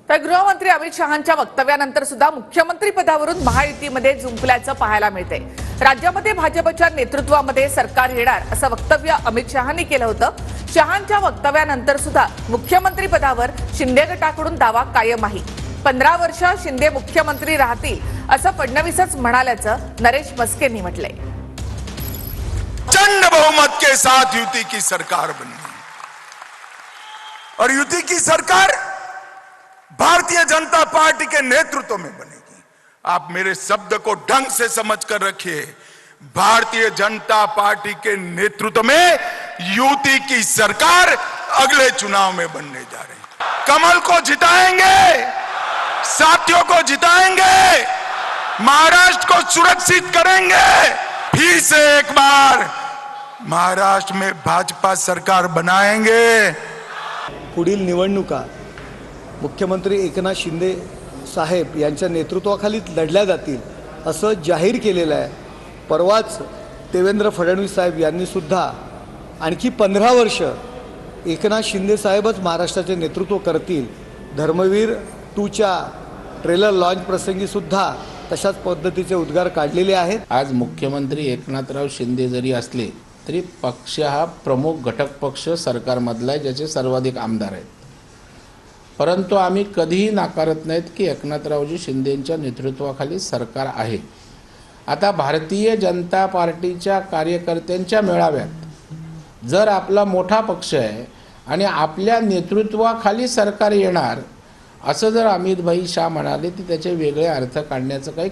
तर गृहमंत्री अमित शहांच्या वक्तव्यानंतर सुद्धा मुख्यमंत्री पदावरून महायुतीमध्ये जुंपल्याचं पाहायला मिळते। राज्यामध्ये भाजपच्या नेतृत्वामध्ये सरकार येणार असं वक्तव्य अमित शहांनी केलं होतं। शहांच्या वक्तव्यानंतर सुद्धा मुख्यमंत्री पदावर शिंदे गटाकडून दावा कायम आहे। 15 वर्ष शिंदे मुख्यमंत्री राहतील असं फडणवीसच म्हणाल्याचं नरेश मस्केंनी म्हटलंय। प्रचंड बहुमत के साथ युति की सरकार बनी और युति की सरकार भारतीय जनता पार्टी के नेतृत्व में बनेगी। आप मेरे शब्द को ढंग से समझ कर रखिए। भारतीय जनता पार्टी के नेतृत्व में युति की सरकार अगले चुनाव में बनने जा रही है। कमल को जिताएंगे, साथियों को जिताएंगे, महाराष्ट्र को सुरक्षित करेंगे। फिर से एक बार महाराष्ट्र में भाजपा सरकार बनाएंगे। पुढील निवडणुका मुख्यमंत्री एकनाथ शिंदे साहेब यांच्या नेतृत्वाखाली लढल्या जातील असं जाहीर केलेलं आहे। परवाच देवेंद्र फडणवीस साहेब यांनी सुद्धा आणखी 15 वर्ष एकनाथ शिंदे साहेबच महाराष्ट्राचे नेतृत्व करतील। धर्मवीर 2च्या ट्रेलर लॉन्च प्रसंगी सुद्धा तशाच पद्धतीचे उद्गार काढलेले आहेत। आज मुख्यमंत्री एकनाथराव शिंदे जरी असले तरी पक्ष हा प्रमुख घटक पक्ष सरकारमधला आहे, ज्याचे सर्वाधिक आमदार आहेत। परंतु आम्ही कधीही नाकारत नाहीत की एकनाथरावजी शिंदेंच्या नेतृत्वाखाली सरकार आहे। आता भारतीय जनता पार्टीच्या कार्यकर्त्यांच्या मेळाव्यात जर आपला मोठा पक्ष आहे आणि आपल्या नेतृत्वाखाली सरकार येणार असं जर अमित भाई शाह म्हणाले, तर त्याचे वेगळे अर्थ काढण्याचं काही